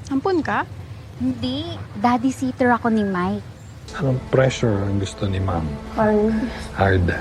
Ampun ka? Hindi, daddy sitter ako ni Mike. Anong pressure ang gusto ni ma'am? Hard.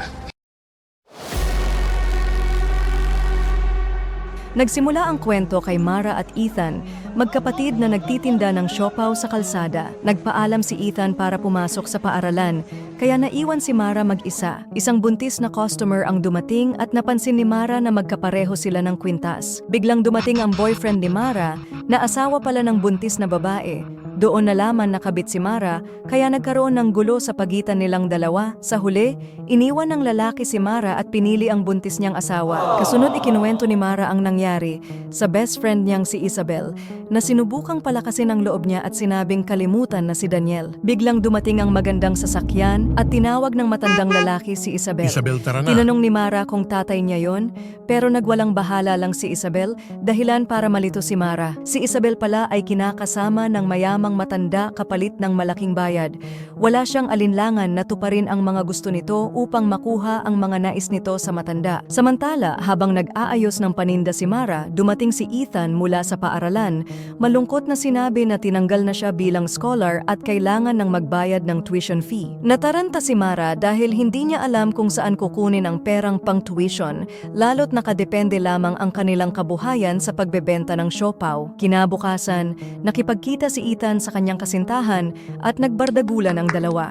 Nagsimula ang kwento kay Mara at Ethan, magkapatid na nagtitinda ng siopaw sa kalsada. Nagpaalam si Ethan para pumasok sa paaralan, kaya naiwan si Mara mag-isa. Isang buntis na customer ang dumating at napansin ni Mara na magkapareho sila ng kwintas. Biglang dumating ang boyfriend ni Mara na asawa pala ng buntis na babae. Doon nalaman na kabit si Mara, kaya nagkaroon ng gulo sa pagitan nilang dalawa. Sa huli, iniwan ng lalaki si Mara at pinili ang buntis niyang asawa. Kasunod ikinuwento ni Mara ang nangyari sa best friend niyang si Isabel, na sinubukang palakasin ang loob niya at sinabing kalimutan na si Daniel. Biglang dumating ang magandang sasakyan at tinawag ng matandang lalaki si Isabel. Isabel, tara na. Tinanong ni Mara kung tatay niya yon, pero nagwalang bahala lang si Isabel, dahilan para malito si Mara. Si Isabel pala ay kinakasama ng mayamang matanda kapalit ng malaking bayad. Wala siyang alinlangan na tuparin ang mga gusto nito upang makuha ang mga nais nito sa matanda. Samantala, habang nag-aayos ng paninda si Mara, dumating si Ethan mula sa paaralan. Malungkot na sinabi na tinanggal na siya bilang scholar at kailangan ng magbayad ng tuition fee. Nataranta si Mara dahil hindi niya alam kung saan kukunin ang perang pang tuition, lalo't nakadepende lamang ang kanilang kabuhayan sa pagbebenta ng siopaw. Kinabukasan, nakipagkita si Ethan sa kanyang kasintahan at nagbardagulan ang dalawa.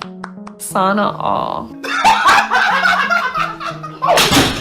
Sana all.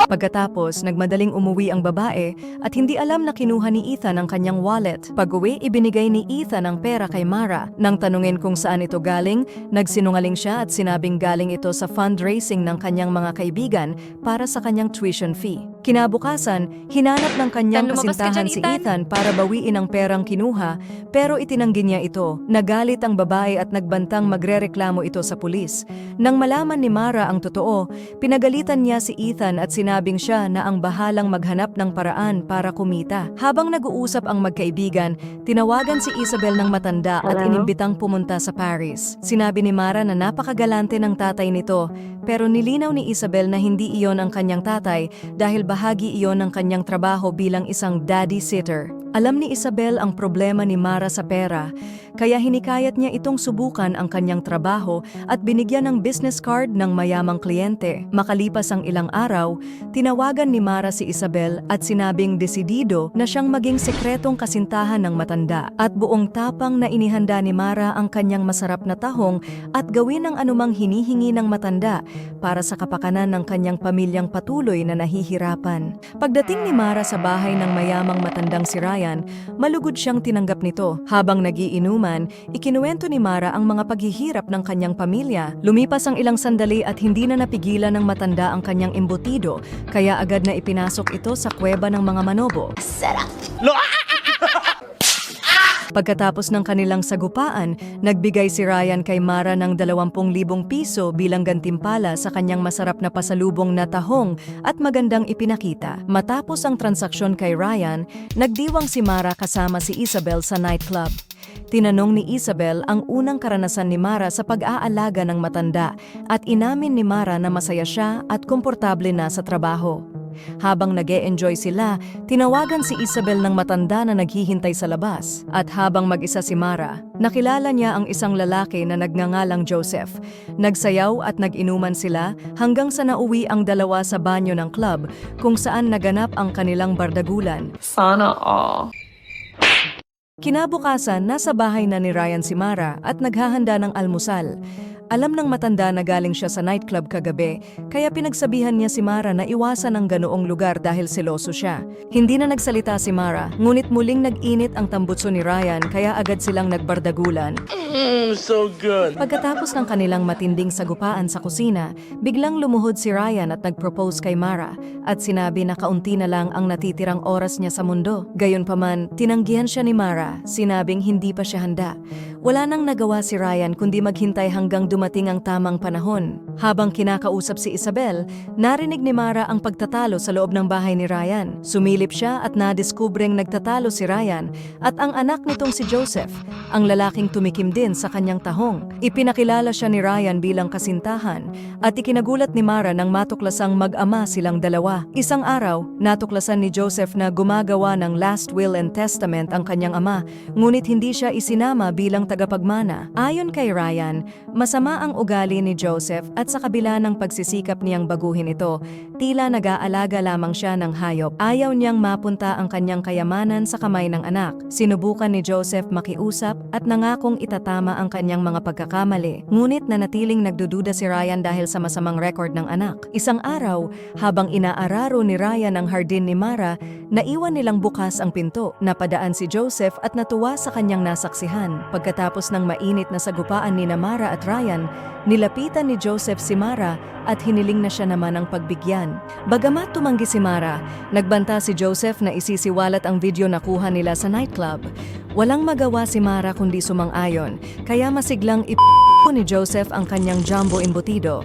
Pagkatapos, nagmadaling umuwi ang babae at hindi alam na kinuha ni Ethan ang kanyang wallet. Pag-uwi, ibinigay ni Ethan ang pera kay Mara. Nang tanungin kung saan ito galing, nagsinungaling siya at sinabing galing ito sa fundraising ng kanyang mga kaibigan para sa kanyang tuition fee. Kinabukasan, hinanap ng kanyang Lumabas ka kasintahan dyan, si Ethan. Ethan para bawiin ang perang kinuha, pero itinanggi niya ito. Nagalit ang babae at nagbantang magrereklamo ito sa pulis. Nang malaman ni Mara ang totoo, pinagalitan niya si Ethan at sinabing siya na ang bahalang maghanap ng paraan para kumita. Habang nag-uusap ang magkaibigan, tinawagan si Isabel ng matanda at inimbitang pumunta sa Paris. Sinabi ni Mara na napakagalante ng tatay nito, pero nilinaw ni Isabel na hindi iyon ang kanyang tatay dahil bahagi iyon ng kanyang trabaho bilang isang daddy sitter. Alam ni Isabel ang problema ni Mara sa pera, kaya hinikayat niya itong subukan ang kanyang trabaho at binigyan ng business card ng mayamang kliyente. Makalipas ang ilang araw, tinawagan ni Mara si Isabel at sinabing desidido na siyang maging sekretong kasintahan ng matanda at buong tapang na inihanda ni Mara ang kanyang masarap na tahong at gawin ang anumang hinihingi ng matanda para sa kapakanan ng kanyang pamilyang patuloy na nahihirapan. Pagdating ni Mara sa bahay ng mayamang matandang si Ryan, malugod siyang tinanggap nito. Habang nagiinuman, ikinuwento ni Mara ang mga paghihirap ng kanyang pamilya. Lumipas ang ilang sandali at hindi na napigilan ng matanda ang kanyang embutido, kaya agad na ipinasok ito sa kuweba ng mga manobo. Pagkatapos ng kanilang sagupaan, nagbigay si Ryan kay Mara ng 20,000 piso bilang gantimpala sa kanyang masarap na pasalubong na tahong at magandang ipinakita. Matapos ang transaksyon kay Ryan, nagdiwang si Mara kasama si Isabel sa nightclub. Tinanong ni Isabel ang unang karanasan ni Mara sa pag-aalaga ng matanda at inamin ni Mara na masaya siya at komportable na sa trabaho. Habang nag-e-enjoy sila, tinawagan si Isabel ng matanda na naghihintay sa labas. At habang mag-isa si Mara, nakilala niya ang isang lalaki na nagngangalang Joseph. Nagsayaw at nag-inuman sila hanggang sa nauwi ang dalawa sa banyo ng club kung saan naganap ang kanilang bardagulan. Sana all. Kinabukasan, nasa bahay na ni Ryan si Mara at naghahanda ng almusal. Alam ng matanda na galing siya sa nightclub kagabi, kaya pinagsabihan niya si Mara na iwasan ang ganoong lugar dahil seloso siya. Hindi na nagsalita si Mara, ngunit muling nag-init ang tambutso ni Ryan kaya agad silang nagbardagulan. So good. Pagkatapos ng kanilang matinding sagupaan sa kusina, biglang lumuhod si Ryan at nag-propose kay Mara at sinabi na kaunti na lang ang natitirang oras niya sa mundo. Gayunpaman, tinanggihan siya ni Mara, sinabing hindi pa siya handa. Wala nang nagawa si Ryan kundi maghintay hanggang dumating ang tamang panahon. Habang kinakausap si Isabel, narinig ni Mara ang pagtatalo sa loob ng bahay ni Ryan. Sumilip siya at nadiskubreng nagtatalo si Ryan at ang anak nitong si Joseph, ang lalaking tumikim din sa kanyang tahong. Ipinakilala siya ni Ryan bilang kasintahan at ikinagulat ni Mara nang matuklasang mag-ama silang dalawa. Isang araw, natuklasan ni Joseph na gumagawa ng last will and testament ang kanyang ama, ngunit hindi siya isinama bilang tagapagmana. Ayon kay Ryan, masama ang ugali ni Joseph at sa kabila ng pagsisikap niyang baguhin ito, tila nag-aalaga lamang siya ng hayop. Ayaw niyang mapunta ang kanyang kayamanan sa kamay ng anak. Sinubukan ni Joseph makiusap at nangakong itatama ang kanyang mga pagkakamali. Ngunit nanatiling nagdududa si Ryan dahil sa masamang record ng anak. Isang araw, habang inaararo ni Ryan ang hardin ni Mara, naiwan nilang bukas ang pinto. Napadaan si Joseph at natuwa sa kanyang nasaksihan. Pagkatapos ng mainit na sagupaan ni Mara at Ryan, nilapitan ni Joseph si Mara at hiniling na siya naman ang pagbigyan. Bagamat tumanggi si Mara, nagbanta si Joseph na isisiwalat ang video na kuha nila sa nightclub. Walang magawa si Mara kundi sumang-ayon, kaya masiglang ni Joseph ang kanyang jumbo embutido.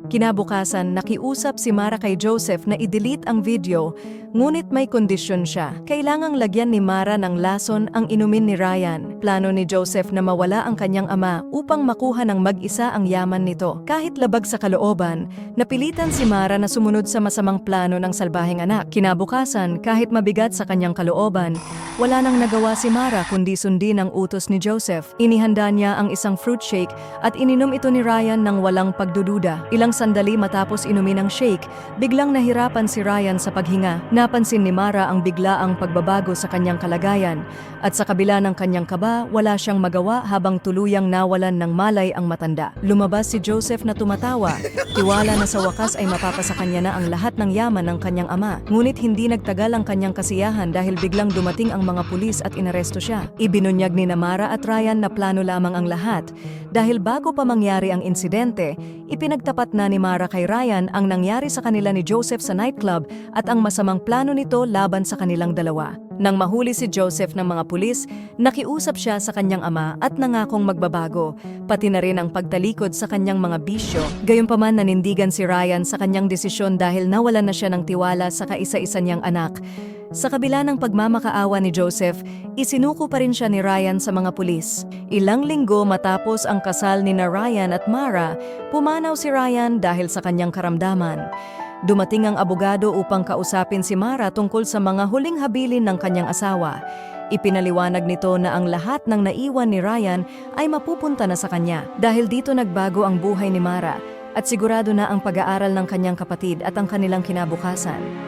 Kinabukasan, nakiusap si Mara kay Joseph na i-delete ang video, ngunit may kondisyon siya. Kailangang lagyan ni Mara ng lason ang inumin ni Ryan. Plano ni Joseph na mawala ang kanyang ama upang makuha ng mag-isa ang yaman nito. Kahit labag sa kalooban, napilitan si Mara na sumunod sa masamang plano ng salbaheng anak. Kinabukasan, kahit mabigat sa kanyang kalooban, wala nang nagawa si Mara kundi sundin ang utos ni Joseph. Inihanda niya ang isang fruit shake at ininom ito ni Ryan ng walang pagdududa. Ilang sandali matapos inumin ang shake, biglang nahirapan si Ryan sa paghinga. Napansin ni Mara ang biglaang pagbabago sa kanyang kalagayan at sa kabila ng kanyang kaba, wala siyang magawa habang tuluyang nawalan ng malay ang matanda. Lumabas si Joseph na tumatawa. Tiwala na sa wakas ay mapapasa kanya na ang lahat ng yaman ng kanyang ama. Ngunit hindi nagtagal ang kanyang kasiyahan dahil biglang dumating ang mga pulis at inaresto siya. Ibinunyag ni Mara at Ryan na plano lamang ang lahat. Dahil bago pa mangyari ang insidente, ipinagtapat na ni Mara kay Ryan ang nangyari sa kanila ni Joseph sa nightclub at ang masamang plano nito laban sa kanilang dalawa. Nang mahuli si Joseph ng mga pulis, nakiusap siya sa kanyang ama at nangakong magbabago, pati na rin ang pagtalikod sa kanyang mga bisyo. Gayunpaman nanindigan si Ryan sa kanyang desisyon dahil nawalan na siya ng tiwala sa kaisa-isa niyang anak. Sa kabila ng pagmamakaawa ni Joseph, isinuko pa rin siya ni Ryan sa mga pulis. Ilang linggo matapos ang kasal ni Ryan at Mara, pumanaw si Ryan dahil sa kanyang karamdaman. Dumating ang abogado upang kausapin si Mara tungkol sa mga huling habilin ng kanyang asawa. Ipinaliwanag nito na ang lahat ng naiwan ni Ryan ay mapupunta na sa kanya. Dahil dito nagbago ang buhay ni Mara at sigurado na ang pag-aaral ng kanyang kapatid at ang kanilang kinabukasan.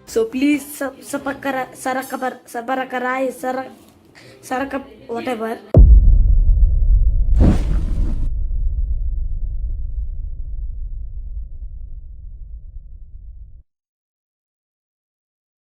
So please sa para karay, whatever.